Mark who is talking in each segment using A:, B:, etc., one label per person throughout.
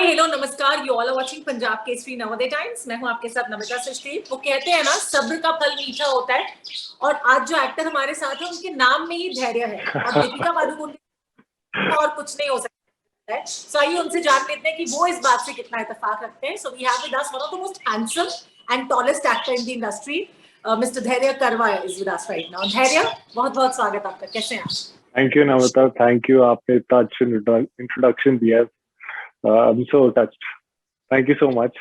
A: Hello नमस्कार, you all are watching Punjab Kesari Navodaya Times. मैं हूं आपके साथ नमिता सचदेव। वो कहते हैं ना, सब्र का फल मीठा होता है। और आज जो एक्टर हमारे साथ है, उनके नाम में ही धैर्य है। और दीपिका पादुकोण और कुछ नहीं हो सकता है। सो आइए उनसे जान लेते हैं कि वो इस बात से कितना इत्तेफाक रखते हैं। So we have with us one of the most handsome and tallest actor in the industry, mister Dhairya Karva is with us right now. Dhairya, बहुत बहुत स्वागत आपका। कैसे हैं आप?
B: Thank you Namita, thank you. आपने इतना अच्छा इंट्रोडक्शन दिया। I am so touched. Thank you so much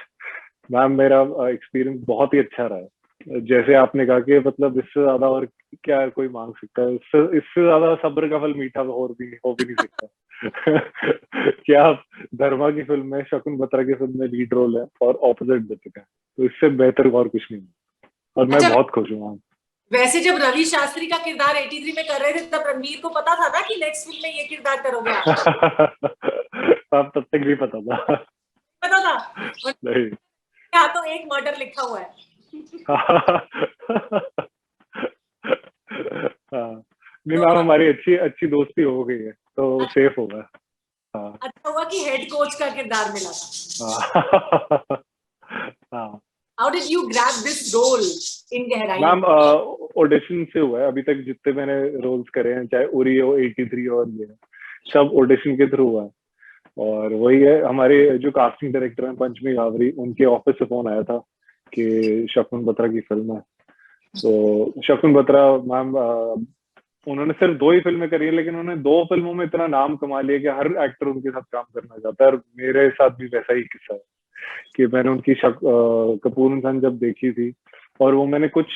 B: ma'am. मेरा एक्सपीरियंस बहुत ही अच्छा रहा है। जैसे आपने कहा कि मतलब इससे ज्यादा और क्या कोई मांग सकता है। इससे ज्यादा सब्र का फल मीठा और भी हो भी नहीं सकता। क्या आप धर्मा की फिल्म में, शकुन बत्रा की फिल्म में लीड रोल है और ऑपोजिट दीपिका, तो इससे बेहतर और कुछ नहीं। और मैं
A: अच्छा,
B: बहुत खुश हूँ मैम।
A: वैसे जब रवि शास्त्री का किरदार 83 में कर रहे थे, तब रणवीर को पता था ना कि नेक्स्ट फिल्म में ये किरदार करोगे आप?
B: आप तब तक नहीं पता था।
A: पता था?
B: नहीं।
A: यहाँ तो एक मर्डर लिखा हुआ है।
B: हाँ, नहीं
A: तो
B: मैम, हमारी अच्छी अच्छी दोस्ती हो गई है तो
A: अच्छा
B: सेफ होगा। हाँ।
A: हुआ कि हेड कोच का किरदार मिला था।
B: हाँ। हाँ
A: how did you grab this role in गहराई?
B: मैम, ऑडिशन से हुआ है। अभी तक जितने मैंने रोल्स करे हैं, चाहे उरी हो, 83 और ये, सब ऑडिशन के थ्रू हुआ है। और वही है, हमारे जो कास्टिंग डायरेक्टर हैं पंचमी गावरी, उनके ऑफिस से फोन आया था कि शकुन बत्रा की फिल्म है। तो शकुन बत्रा मैम, उन्होंने सिर्फ 2 ही फिल्में करी है, लेकिन उन्होंने 2 फिल्मों में इतना नाम कमा लिया कि हर एक्टर उनके साथ काम करना चाहता है। और मेरे साथ भी वैसा ही किस्सा है कि मैंने उनकी कपूर इंसान जब देखी थी, और वो मैंने कुछ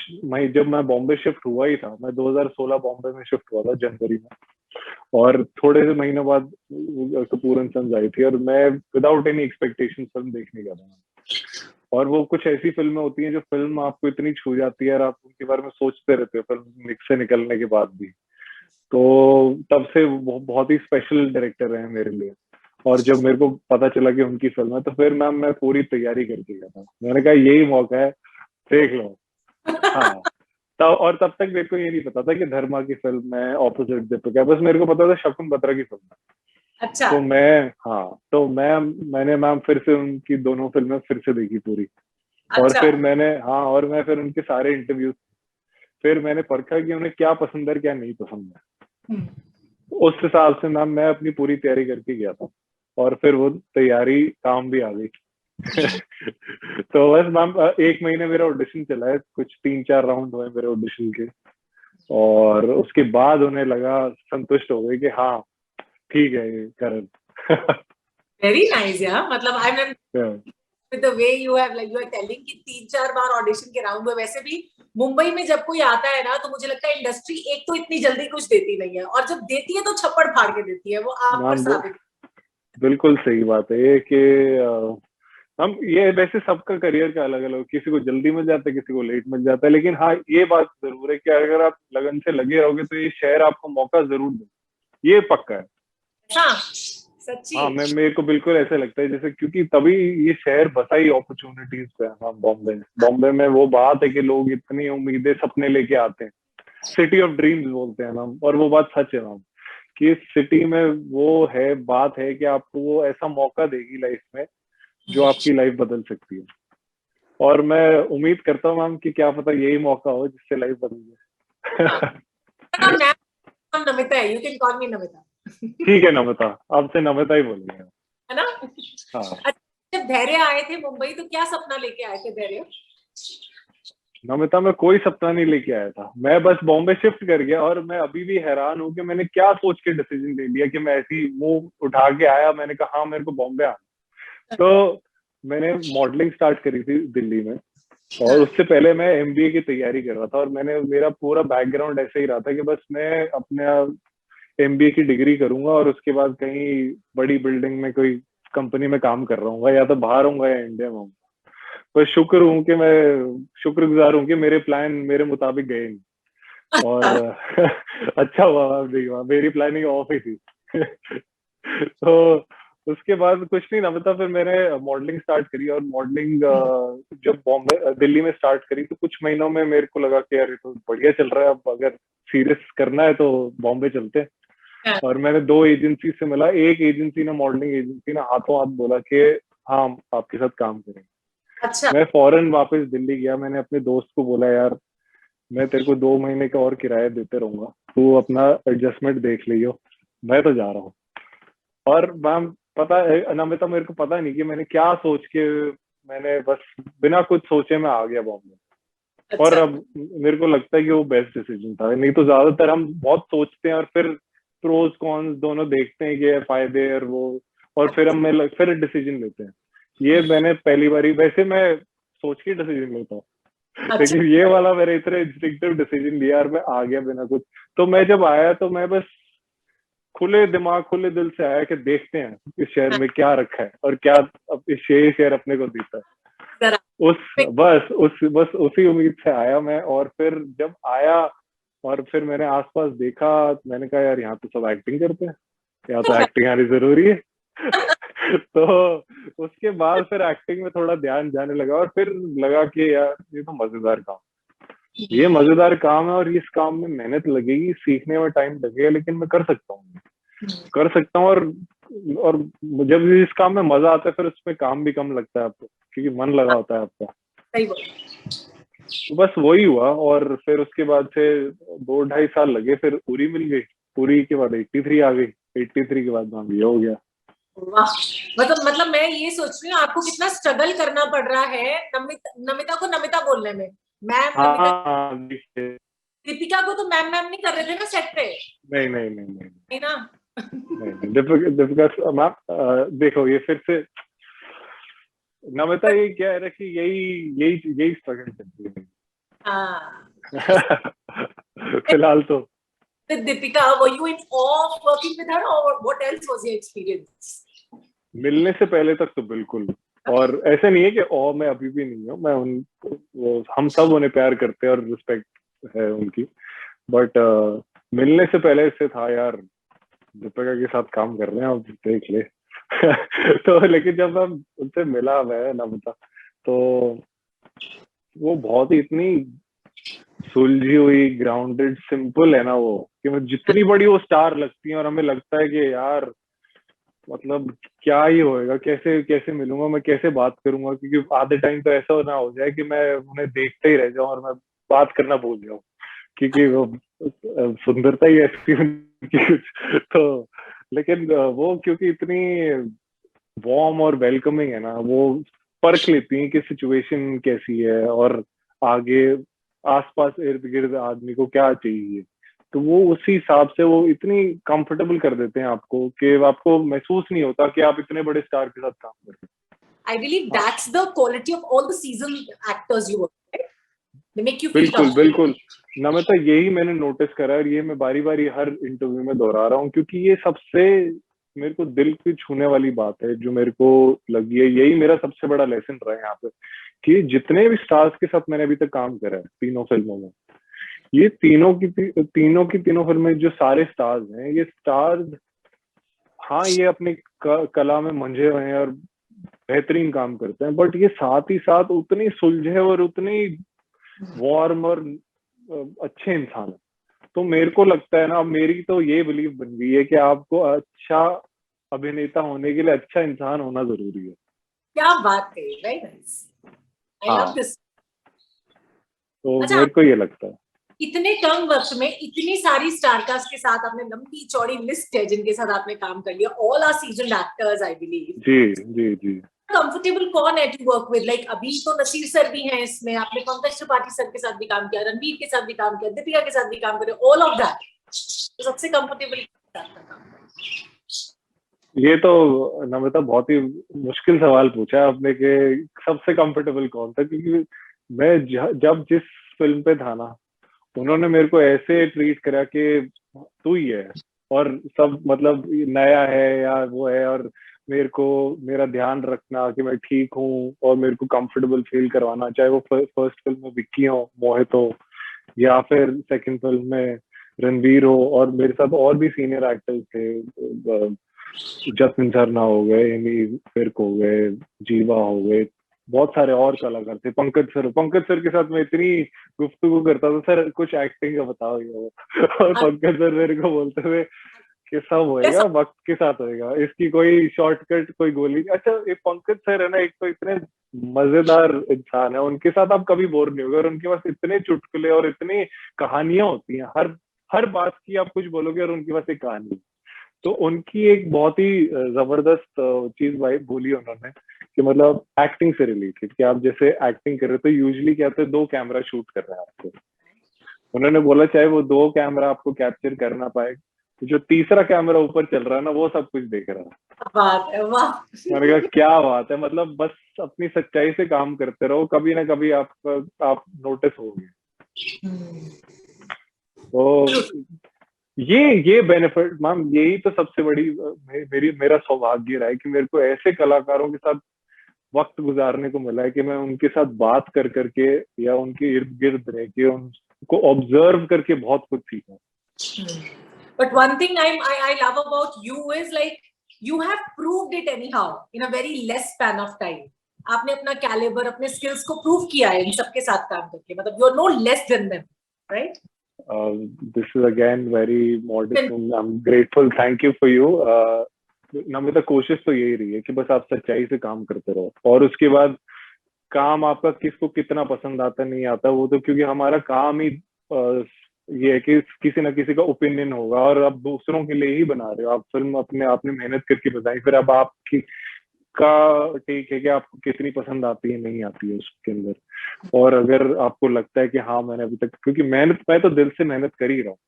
B: जब मैं बॉम्बे शिफ्ट हुआ ही था, मैं 2016 बॉम्बे में शिफ्ट हुआ था जनवरी में, और थोड़े से महीनों बाद कपूर एंड सन्स आई थी, और मैं विदाउट एनी एक्सपेक्टेशन फिल्म देखने गया था। और वो कुछ ऐसी फिल्में होती हैं जो फिल्म आपको इतनी छू जाती है और आप उनके बारे में सोचते रहते हो फिल्म से निकलने के बाद भी। तो तब से वो बहुत ही स्पेशल डायरेक्टर है मेरे लिए। और जब मेरे को पता चला कि उनकी फिल्म है, तो फिर मैं पूरी तैयारी करके गया था। मैंने कहा यही मौका है, देख लो। हाँ। तब तक मेरे को ये नहीं पता था कि धर्मा की फिल्म है, ऑपोजिट दीपिका। बस मेरे को पता था शकुन बत्रा की फिल्म है।
A: अच्छा।
B: तो मैंने मैम फिर से उनकी दोनों फिल्में फिर से देखी पूरी। और
A: अच्छा।
B: फिर मैं फिर उनके सारे इंटरव्यू, फिर मैंने परखा कि उन्हें क्या पसंद है, क्या नहीं पसंद है।
A: हम्म।
B: उस हिसाब से मैम मैं अपनी पूरी तैयारी करके गया था, और फिर वो तैयारी काम भी आ गई। तो बस मैम, 1 महीने मेरा ऑडिशन चला है, कुछ 3-4 राउंड हुए मेरे ऑडिशन के। और उसके बाद उन्हें लगा, संतुष्ट हो गए कि हाँ ठीक है ये करण।
A: वेरी नाइस यार। मतलब I am with the way you have, like you are telling कि 3-4 बार ऑडिशन के राउंड हुए। वैसे भी मुंबई में जब कोई आता है ना, तो मुझे लगता है इंडस्ट्री एक तो इतनी जल्दी कुछ देती नहीं है, और जब देती है तो छप्पड़ फाड़ के देती है। वो आप पर
B: मैम
A: साबित।
B: बिल्कुल सही बात है ये कि हम ये वैसे सबका करियर का अलग अलग, किसी को जल्दी मिल जाता है, किसी को लेट मिल जाता है, लेकिन हाँ ये बात जरूर है कि अगर आप लगन से लगे रहोगे तो ये शहर आपको मौका जरूर दे, ये पक्का है।
A: हाँ, सच्ची।
B: हाँ, मेरे को बिल्कुल ऐसा लगता है, जैसे क्योंकि तभी ये शहर बसा ही अपॉर्चुनिटीज पे है। हाँ, बॉम्बे में वो बात है कि लोग इतनी उम्मीदें, सपने लेके आते हैं। सिटी ऑफ ड्रीम्स बोलते हैं मैम, और वो बात सच है मैम कि इस सिटी में वो है, बात है कि आपको वो ऐसा मौका देगी लाइफ में जो आपकी लाइफ बदल सकती है। और मैं उम्मीद करता हूँ मैम कि क्या पता यही मौका हो जिससे लाइफ बदल
A: हाँ,
B: जाए।
A: नाम नमिता है, यू कैन कॉल मी नमिता।
B: ठीक है नमिता, आपसे नमिता ही बोलेंगे।
A: है ना?
B: हाँ
A: अच्छा, जब धैर्य आए थे मुंबई, तो क्या सपना लेके आए थे धैर्य?
B: नमिता, मैं कोई सपना नहीं लेके आया था। मैं बस बॉम्बे शिफ्ट कर गया, और मैं अभी भी हैरान हूँ कि मैंने क्या सोच के डिसीजन ले लिया कि मैं ऐसी मुंह उठा के आया। मैंने कहा हाँ मेरे को बॉम्बे आना। तो मैंने मॉडलिंग स्टार्ट करी थी दिल्ली में, और उससे पहले मैं एमबीए की तैयारी कर रहा था। और मेरा पूरा बैकग्राउंड ऐसे ही रहा था कि बस मैं अपने एमबीए की डिग्री करूंगा, और उसके बाद कहीं बड़ी बिल्डिंग में कोई कंपनी में काम कर रहा हूँ, या तो बाहर हूँ या इंडिया में हूँ। पर शुक्रगुजार हूँ कि मेरे प्लान मेरे मुताबिक गए नहीं। और अच्छा हुआ नहीं हुआ, मेरी प्लानिंग ऑफ ही थी। तो उसके बाद कुछ नहीं ना, मतलब फिर मैंने मॉडलिंग स्टार्ट करी। और मॉडलिंग जब दिल्ली में स्टार्ट करी, तो कुछ महीनों में मेरे को लगा कि यार ये तो बढ़िया चल रहा है, अब अगर सीरियस करना है तो बॉम्बे चलते हैं।
A: हाँ,
B: और मैंने 2 एजेंसी से मिला, एक एजेंसी ने, मॉडलिंग एजेंसी ने हाथों हाथ बोला कि हाँ हम आपके साथ काम करेंगे।
A: अच्छा।
B: मैं फौरन वापस दिल्ली गया, मैंने अपने दोस्त को बोला यार मैं तेरे को 2 महीने का और किराया देते रहूंगा, तू अपना एडजस्टमेंट देख लियो, मैं तो जा रहा हूँ। और मैम पता है नमिता, मेरे को पता नहीं कि मैंने क्या सोच के, मैंने बस बिना कुछ सोचे मैं आ गया बॉम्बे। और
A: अच्छा।
B: अब मेरे को लगता है कि वो बेस्ट डिसीजन था, नहीं तो ज्यादातर हम बहुत सोचते हैं और फिर प्रोज कॉन्स दोनों देखते हैं कि ये फायदे और वो, और फिर फिर डिसीजन लेते हैं। ये मैंने पहली बारी, वैसे मैं सोच के डिसीजन लेता हूँ,
A: अच्छा।
B: लेकिन ये वाला मैंने इतने इंस्टिंक्टिव डिसीजन लिया और मैं आ गया बिना कुछ। तो मैं जब आया तो मैं बस खुले दिमाग खुले दिल से आया कि देखते हैं इस शहर में क्या रखा है और क्या अब इस शहर अपने को देता है।
A: जरा
B: उस बस उसी उम्मीद से आया मैं। और फिर जब आया और फिर मैंने आसपास देखा, मैंने कहा यार यहाँ तो सब एक्टिंग करते हैं, यहाँ तो एक्टिंग आनी जरूरी है। तो उसके बाद फिर एक्टिंग में थोड़ा ध्यान जाने लगा और फिर लगा कि यार ये तो मजेदार काम, ये मजेदार काम है और इस काम में मेहनत लगेगी, सीखने में टाइम लगेगा, लेकिन मैं कर सकता हूँ, कर सकता हूँ। और जब इस काम में मजा आता है फिर उसमें काम भी कम लगता है आपको, क्योंकि मन लगा होता है आपका।
A: सही बोल।
B: तो बस वही हुआ और फिर उसके बाद से 2 ढाई साल लगे, फिर उरी मिल गई, उरी के बाद 83 आ गई, 83 के बाद ये हो गया।
A: वाह। मतलब मैं ये सोच रही हूँ आपको कितना स्ट्रगल करना पड़ रहा है नमिता को नमिता बोलने में। मैम
B: हाँ
A: नमिता।
B: देखिए,
A: दीपिका को तो मैम मैम नहीं कर रहे थे ना सेट पे।
B: नहीं नहीं नहीं नहीं
A: नहीं ना।
B: नहीं नहीं, दीपिका मैम देखो ये फिर से नमिता, ये क्या है ना कि यही यही यही स्ट्रगल चलती
A: हाँ।
B: है। फिलहाल तो
A: With Deepika, were you in awe of working with her, or what else was your experience?
B: मिलने से पहले तक तो बिल्कुल, और ऐसा नहीं है कि ओ मैं अभी भी नहीं हूँ, मैं हम सब उन्हें प्यार करते हैं और रिस्पेक्ट है उनकी, बट मिलने से पहले से था यार दीपिका के साथ काम कर रहे हैं, अब देख ले। तो लेकिन जब हम उनसे मिला मैं नमिता, तो वो बहुत ही इतनी सुलझी हुई, ग्राउंडेड, सिंपल है ना वो, कि मैं जितनी बड़ी वो स्टार लगती है और हमें लगता है कि यार मतलब क्या ही होएगा, कैसे कैसे मिलूंगा मैं, कैसे बात करूंगा, क्योंकि आधे टाइम तो ऐसा ना हो जाए कि मैं उन्हें देखते ही रह जाऊं और मैं बात करना भूल जाऊं, क्योंकि वो सुंदरता ही ऐसी उनकी कुछ तो। लेकिन वो क्योंकि इतनी वार्म और वेलकमिंग है ना, वो परख लेती हैं कि सिचुएशन कैसी है और आगे आसपास इर्द गिर्द आदमी को क्या चाहिए, तो वो उसी हिसाब से वो इतनी कंफर्टेबल कर देते हैं आपको कि आपको महसूस नहीं होता कि आप इतने बड़े स्टार के साथ काम कर रहे
A: I believe
B: हैं। हाँ,
A: that's the quality of all the seasoned actors you work with. They make you feel
B: बिल्कुल
A: comfortable.
B: बिल्कुल नमिता, यही मैंने नोटिस करा और ये मैं बारी बारी हर इंटरव्यू में दोहरा रहा हूँ, क्योंकि ये सबसे मेरे को दिल की छूने वाली बात है जो मेरे को लगी है, यही मेरा सबसे बड़ा लेसन रहा है यहाँ पे, कि जितने भी स्टार्स के साथ मैंने अभी तक काम करा है 3 फिल्मों में, ये तीनों फिल्में जो सारे स्टार्स हैं, ये स्टार्स हाँ ये अपनी कला में मंझे हुए हैं और बेहतरीन काम करते हैं, बट ये साथ ही साथ उतनी सुलझे और उतनी वार्म और अच्छे इंसान है। तो मेरे को लगता है ना, मेरी तो ये बिलीव बन गई है कि आपको अच्छा अभिनेता होने के लिए अच्छा इंसान होना जरूरी है।
A: क्या बात कही, वेरी नाइस। आई लव
B: हाँ,
A: दिस।
B: तो
A: अच्छा,
B: मेरे को ये लगता है।
A: इतने कम वक्त में इतनी सारी स्टारकास्ट के साथ आपने लंबी चौड़ी लिस्ट है जिनके साथ आपने काम कर लिया, all are seasoned actors I believe.
B: जी जी जी।
A: कंफर्टेबल कौन है टू वर्क विद? लाइक अभी तो नसीर सर भी हैं इसमें, आपने पंकज त्रिपाठी सर के साथ भी काम किया, रणवीर के साथ भी काम किया, दीपिका के साथ भी काम करे, ऑल ऑफ दैट, तो सबसे कंफर्टेबल काम?
B: ये तो नमिता बहुत ही मुश्किल सवाल पूछा है आपने कि सबसे कंफर्टेबल कौन था, क्योंकि मैं जब जिस फिल्म पे था ना, उन्होंने मेरे को ऐसे ट्रीट करा कि तू ही है, और सब मतलब नया है या वो है, और मेरे को मेरा ध्यान रखना कि मैं ठीक हूँ और मेरे को कंफर्टेबल फील करवाना, चाहे वो फर्स्ट फिल्म में विक्की हो, मोहित हो, या फिर सेकंड फिल्म में रणवीर हो, और मेरे साथ और भी सीनियर एक्टर्स थे, जतिन सरना हो गए, एमी विर्क हो गए, जीवा हो गए, बहुत सारे और कलाकार थे, पंकज सर के साथ मैं इतनी गुफ्तगू करता था, सर कुछ एक्टिंग का बताओ ये वो। और पंकज सर मेरे को बोलते थे कि सब होएगा वक्त के साथ होएगा, इसकी कोई शॉर्टकट कोई गोली। अच्छा ये पंकज सर है ना, एक तो इतने मजेदार इंसान है, उनके साथ आप कभी बोर नहीं होगे, और उनके पास इतने चुटकुले और इतनी कहानियां होती हैं, हर हर बात की आप कुछ बोलोगे और उनके पास एक कहानी है। तो उनकी एक बहुत ही जबरदस्त चीज भाई बोली उन्होंने कि मतलब एक्टिंग से रिलेटेड, कि आप जैसे एक्टिंग कर रहे हो तो यूजुअली क्या होता है, दो कैमरा शूट कर रहे हैं आपको। उन्होंने बोला चाहे वो दो कैमरा आपको कैप्चर कर ना पाए, तो जो तीसरा कैमरा ऊपर चल रहा है ना वो सब कुछ देख रहा है।
A: बात है, वाह।
B: मैंने कहा क्या बात है, मतलब बस अपनी सच्चाई से काम करते रहो, कभी ना कभी आप नोटिस होगे। तो ये बेनिफिट मैम, यही तो सबसे बड़ी मेरा सौभाग्य रहा है कि मेरे को ऐसे कलाकारों के साथ वक्त गुजारने को मिला है कि मैं उनके साथ बात कर करके या उनके इर्द गिर्द रह के उनको ऑब्जर्व करके बहुत कुछ सीखा।
A: But one thing I love about you is like you have proved it anyhow in a very less span of time. आपने अपना कैलिबर, अपने स्किल्स को प्रूव किया है इन सबके साथ काम करके, मतलब you are no less than them, right?
B: This is again very modest and I'm grateful. Thank you for you. Namita, कोशिश तो यही रही है कि बस आप सच्चाई से काम करते रहो, और उसके बाद काम आपका किसको कितना पसंद आता नहीं आता वो तो, क्योंकि हमारा काम ही ये है कि किसी ना किसी का ओपिनियन होगा, और आप दूसरों के लिए ही बना रहे हो, आप फिल्म अपने आपने मेहनत करके बनाई, फिर अब आपकी का टेक है कि आपको कितनी पसंद आती है नहीं आती है उसके अंदर। और अगर आपको लगता है कि हाँ मैंने अभी तक, क्योंकि मैं तो दिल से मेहनत कर ही रहा हूँ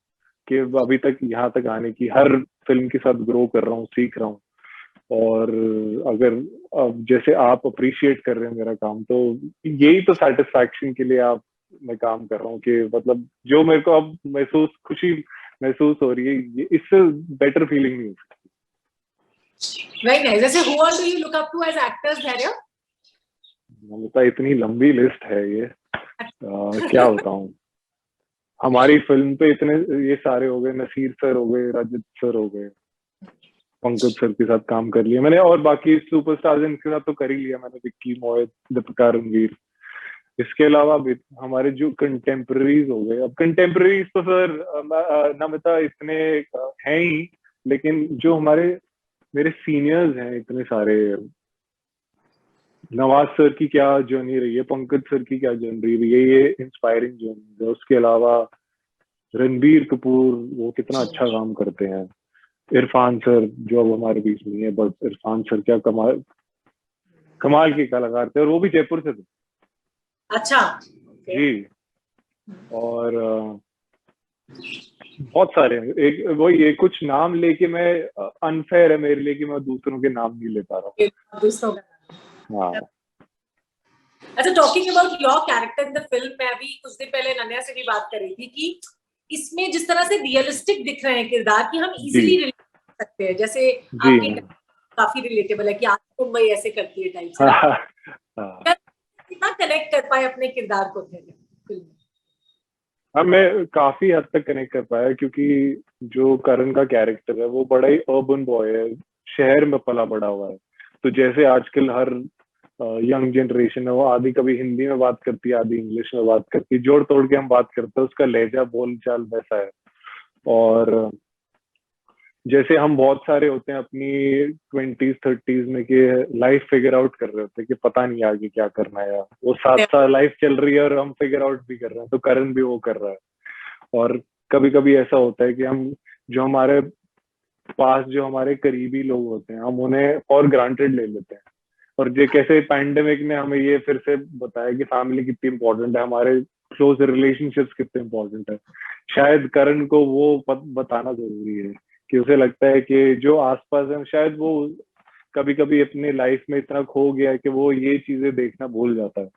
B: कि अभी तक यहाँ तक आने की, हर फिल्म के साथ ग्रो कर रहा हूँ, सीख रहा हूँ, और अगर अब जैसे आप अप्रिशिएट कर रहे हैं मेरा काम, तो यही तो सेटिस्फैक्शन के लिए आप मैं काम कर रहा हूँ कि मतलब जो मेरे को अब खुशी महसूस हो रही है, ये इससे बेटर फीलिंग नहीं हो सकती।
A: Very nice. जैसे who all do you look up to as actors, धैर्य?
B: मतलब इतनी लंबी लिस्ट है ये, क्या बताऊं। हमारी फिल्म पे इतने ये सारे हो गए, नसीर सर हो गए, रजत सर हो गए, पंकज सर के साथ काम कर लिया मैंने, और बाकी सुपरस्टार्स इनके साथ तो कर ही लिया मैंने, विक्की, मोहित, दीपिका, रणवीर। इसके अलावा हमारे जो कंटेम्प्रेरीज हो गए, अब कंटेम्प्रेरीज तो सर नमिता इतने हैं ही, लेकिन जो मेरे सीनियर्स हैं इतने सारे, नवाज सर की क्या जर्नी रही है, पंकज सर की क्या जर्नी रही है, ये इंस्पायरिंग जर्नी है। उसके अलावा रणबीर कपूर, वो कितना अच्छा काम करते हैं। इरफान सर जो अब हमारे बीच में है, बट इरफान सर क्या कमाल कमाल के कलाकार थे, और वो भी जयपुर से थे।
A: अच्छा,
B: जी। और बहुत सारे हैं, एक वही ये कुछ नाम लेके मैं अनफेयर है मेरे लिए कि मैं दूसरों के नाम नहीं ले पा रहा हूँ।
A: दूसरों का।
B: हाँ।
A: अच्छा, talking about your character in the film, मैं अभी कुछ दिन पहले नन्या से भी बात कर रही थी कि इसमें जिस तरह से रियलिस्टिक दिख रहे हैं किरदार, कि हम इजीली रिलेट कर सकते हैं, जैसे आपकी काफी रिलेटेबल है कि आप मुंबई ऐसे करती है टाइप से, कितना कनेक्ट कर पाए अपने किरदार को फिल्म में?
B: हाँ, मैं काफी हद तक कनेक्ट कर पाया, क्योंकि जो करण का कैरेक्टर है वो बड़ा ही अर्बन बॉय है, शहर में पला बड़ा हुआ है। तो जैसे आजकल हर यंग जनरेशन है, वो आधी कभी हिंदी में बात करती है, आधी इंग्लिश में बात करती है, जोड़ तोड़ के हम बात करते हैं, उसका लहजा बोल चाल वैसा है। और जैसे हम बहुत सारे होते हैं अपनी 20s 30s में कि लाइफ फिगर आउट कर रहे होते हैं कि पता नहीं आगे क्या करना है, वो 7 साल लाइफ चल रही है और हम फिगर आउट भी कर रहे हैं, तो करण भी वो कर रहा है। और कभी कभी ऐसा होता है कि हम जो हमारे पास जो हमारे करीबी लोग होते हैं, हम उन्हें फॉर ग्रांटेड ले लेते हैं। और जो कैसे पैंडेमिक ने हमें ये फिर से बताया कि फैमिली कितनी इंपॉर्टेंट है, हमारे क्लोज रिलेशनशिप्स कितने इंपॉर्टेंट है। शायद करण को वो बताना जरूरी है कि उसे लगता है कि जो आसपास है, शायद वो कभी कभी अपनी लाइफ में इतना खो गया है कि वो ये चीजें देखना भूल जाता है।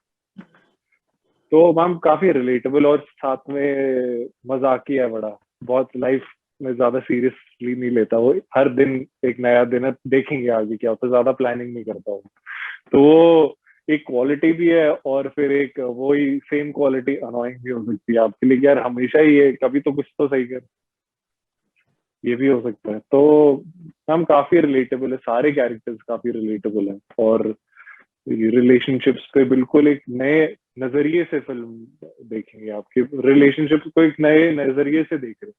B: तो मैम काफी रिलेटेबल और साथ में मजाकिया है बड़ा, बहुत लाइफ में ज्यादा सीरियसली नहीं लेता वो, हर दिन एक नया दिन है, देखेंगे आगे क्या होता है, ज्यादा प्लानिंग नहीं करता वो। तो वो एक क्वालिटी भी है, और फिर एक वही सेम क्वालिटी अनोइंग भी हो सकती है आपके लिए, यार हमेशा ही है, कभी तो कुछ तो सही कर, ये भी हो सकता है। तो हम काफी रिलेटेबल है, सारे कैरेक्टर्स काफी रिलेटेबल है, और रिलेशनशिप्स पे बिल्कुल एक नए नजरिए से फिल्म देखेंगे, आपके रिलेशनशिप को एक नए नजरिए से देख रहे हैं।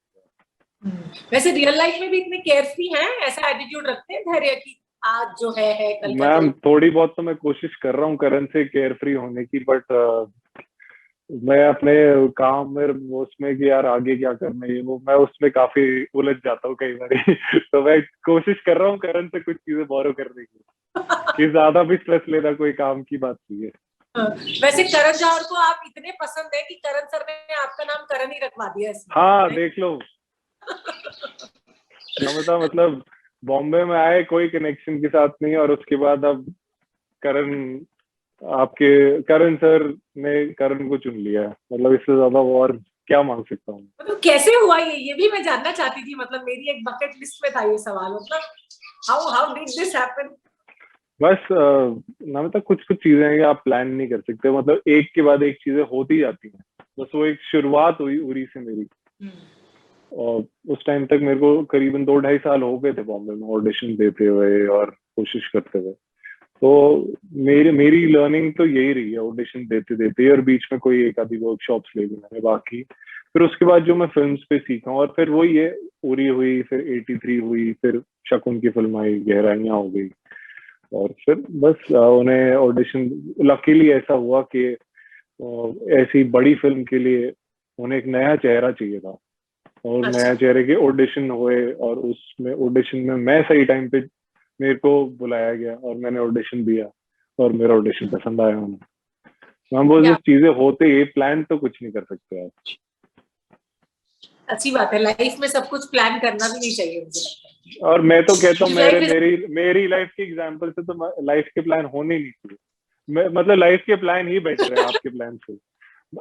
A: वैसे रियल लाइफ में भी इतने केयरफ्री हैं, ऐसा एटीट्यूड रखते हैं धैर्य की आज जो है कल का
B: मैम
A: जो।
B: थोड़ी बहुत तो मैं कोशिश कर रहा हूँ करण से केयर फ्री होने की, बट मैं अपने काम में वो उसमें कि यार आगे क्या करना है ये वो, मैं उसमें काफी उलझ जाता हूँ कई बार तो मैं कोशिश कर रहा हूँ करण से कुछ चीजें बोरो करने की, कि ज्यादा भी स्ट्रेस लेना कोई काम की बात नहीं है।
A: वैसे करण जौहर को आप इतने पसंद है कि करण सर ने आपका नाम करण ही रखवा दिया इसमें,
B: हाँ
A: नहीं?
B: देख लो, नमिता मतलब बॉम्बे में आए कोई कनेक्शन के साथ नहीं, और उसके बाद अब करण, आपके करण सर ने करण को चुन लिया है, मतलब इससे ज्यादा और क्या मांग सकता हूँ।
A: मतलब कैसे हुआ ये भी मैं जानना चाहती थी, मतलब मेरी एक बकेट लिस्ट में था ये सवाल, मतलब how how did this happen?
B: बस नमिता कुछ कुछ चीजें हैं कि आप प्लान नहीं कर सकते, मतलब एक के बाद एक चीजें होती जाती हैं। बस वो एक शुरुआत हुई उरी से मेरी, और उस टाइम तक मेरे को करीबन 2-2.5 साल हो गए थे बॉम्बे में ऑडिशन देते हुए और कोशिश करते हुए। तो मेरी मेरी लर्निंग तो यही रही है, ऑडिशन देते देते, और बीच में कोई एक आधी वर्कशॉप्स ले ली मैंने, बाकी फिर उसके बाद जो मैं फिल्म्स पे सीखा हूँ, और फिर वही है, उरी हुई, फिर 83 हुई, फिर शकुन की फिल्म आई, गहराइयां हो गई, और फिर बस उन्हें ऑडिशन, लकीली ऐसा हुआ कि ऐसी बड़ी फिल्म के लिए उन्हें एक नया चेहरा चाहिए था, और
A: अच्छा,
B: नया चेहरे के ऑडिशन हुए, और उसमें ऑडिशन में मैं सही टाइम पे, मेरे को बुलाया गया और मैंने ऑडिशन दिया, और मेरा ऑडिशन पसंद आया उन्हें। हम वो जो
A: क्या
B: चीजें होते ही प्लान तो कुछ नहीं कर सकते आप।
A: अच्छी बात है, लाइफ में सब कुछ प्लान करना भी नहीं चाहिए मुझे लगता है,
B: और मैं तो कहता हूँ
A: क्योंकि
B: मेरे
A: लाइफ इज।
B: मेरी मेरी लाइफ के एग्जाम्पल से तो लाइफ के प्लान होने ही नहीं चाहिए। मतलब लाइफ के प्लान ही बेटर है आपके प्लान से।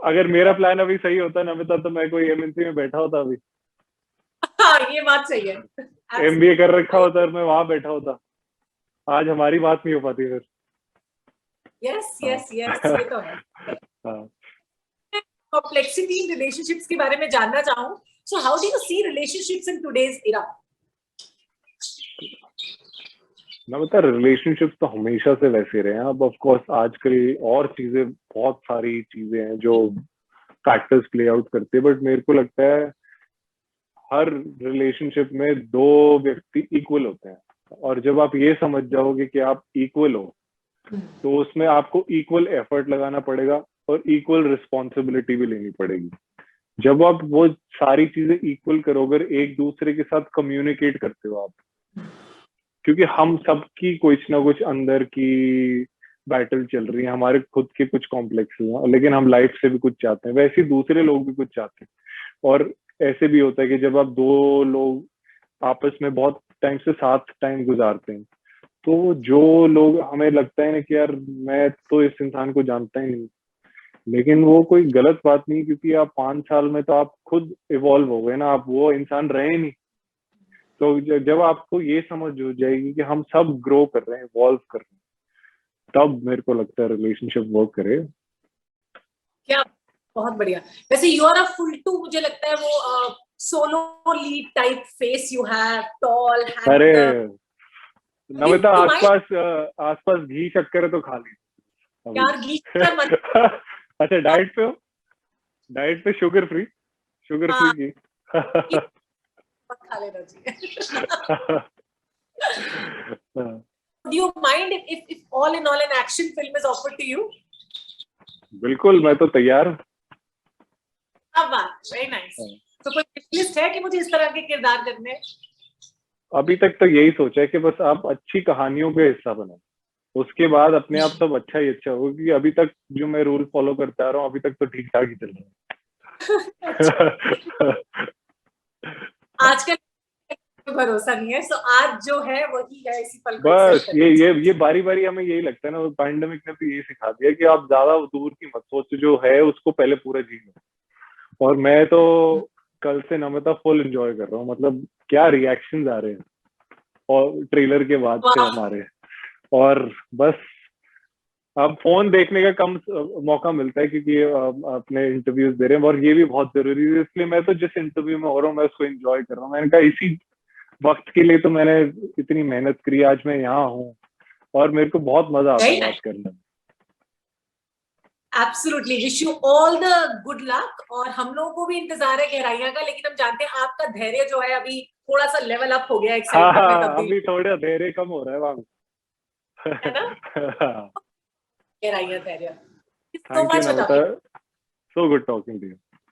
B: अगर मेरा प्लान अभी सही होता ना बता, तो मैं कोई एमएनसी में बैठा होता अभी,
A: हाँ, ये बात सही है।
B: एमबीए कर रखा
A: एब्सोल्युटली,
B: होता और मैं वहां बैठा होता, आज हमारी बात नहीं हो पाती फिर।
A: यस
B: हाँ
A: यस यस, ये तो है।
B: हाँ।
A: कॉम्प्लेक्सिटी इन रिलेशनशिप्स के बारे में जानना चाहूँ, so how do you see relationships in today's era?
B: मैं बता, रिलेशनशिप्स तो हमेशा से वैसे रहे हैं, अब ऑफ कोर्स आजकल और चीजें, बहुत सारी चीजें हैं जो फैक्टर्स प्ले आउट करते हैं, बट मेरे को लगता है हर रिलेशनशिप में दो व्यक्ति इक्वल होते हैं, और जब आप ये समझ जाओगे कि आप इक्वल हो, तो उसमें आपको इक्वल एफर्ट लगाना पड़ेगा और इक्वल रिस्पॉन्सिबिलिटी भी लेनी पड़ेगी। जब आप वो सारी चीजें इक्वल करोगे, एक दूसरे के साथ कम्युनिकेट करते हो आप, क्योंकि हम सबकी कुछ ना कुछ अंदर की बैटल चल रही है, हमारे खुद के कुछ कॉम्प्लेक्स हैं, लेकिन हम लाइफ से भी कुछ चाहते हैं, वैसे ही दूसरे लोग भी कुछ चाहते हैं। और ऐसे भी होता है कि जब आप दो लोग आपस में बहुत टाइम से साथ टाइम गुजारते हैं, तो जो लोग हमें लगता है ना कि यार मैं तो इस इंसान को जानता ही नहीं, लेकिन वो कोई गलत बात नहीं, क्योंकि आप 5 साल में तो आप खुद इवॉल्व हो गए ना, आप वो इंसान रहे नहीं। तो जब आपको ये समझ हो जाएगी कि हम सब ग्रो कर रहे हैं, इवॉल्व कर रहे हैं, तब मेरे को लगता है रिलेशनशिप वर्क करे।
A: क्या, बहुत बढ़िया। वैसे you are a full too, मुझे लगता है वो solo lead type face you have, tall
B: अरे
A: हैंडसम।
B: नमिता,
A: यू माइंड
B: आसपास आसपास घी शक्कर है तो खा ली अभी।
A: यार, घी का मत।
B: अच्छा डाइट पे हो, डाइट पे शुगर फ्री
A: हाँ,
B: घी।
A: घी मत खा लेना चाहिए। Do you mind if all in all an action film is offered to you?
B: बिल्कुल, मैं तो तैयार हूँ।
A: अब बात वेरी नाइस। तो कोई लिस्ट है कि मुझे इस तरह के किरदार करने हैं?
B: अभी तक तो यही सोचा है कि बस आप अच्छी कहानियों के हिस्सा बनो, उसके बाद अपने आप सब अच्छा ही अच्छा होगा, क्योंकि अभी तक जो मैं रूल फॉलो करता आ रहा हूँ अभी तक तो ठीक ठाक ही चल
A: अच्छा,
B: रहा है।
A: आजकल कोई भरोसा नहीं है, सो आज जो है वही है, इसी पल को
B: बस
A: एक्सेप्ट करना चाहिए।
B: ये बारी बारी हमें यही लगता है ना, पैंडेमिक ने तो यही सिखा दिया कि आप ज्यादा दूर की मत सोचो, जो है उसको पहले पूरा जी लो। और मैं तो कल से नमिता फुल एंजॉय कर रहा हूँ, मतलब क्या रिएक्शंस आ रहे हैं और ट्रेलर के बाद से
A: वाह,
B: हमारे, और बस अब फोन देखने का कम मौका मिलता है, क्योंकि अपने इंटरव्यूज दे रहे हैं, और ये भी बहुत जरूरी है, इसलिए मैं तो जिस इंटरव्यू में हो रहा हूँ मैं उसको एंजॉय कर रहा हूँ। मैंने कहा इसी वक्त के लिए तो मैंने इतनी मेहनत करी, आज मैं यहाँ हूँ, और मेरे को बहुत मजा आता
A: वेरी
B: है बात
A: नाइस।
B: करने में।
A: Absolutely, wish you all the good luck. और हम लोगों को भी इंतजार है गहराइयां का, लेकिन हम जानते हैं आपका धैर्य जो है अभी थोड़ा सा लेवल अप हो गया,
B: हाँ
A: एक्साइटमेंट में
B: हाँ,
A: तब्दील,
B: अभी थोड़ा धैर्य कम हो रहा है वहाँ।
A: है ना? गहराइयां धैर्य। So
B: thank you
A: much
B: Namita,
A: बताओ।
B: so good talking to you.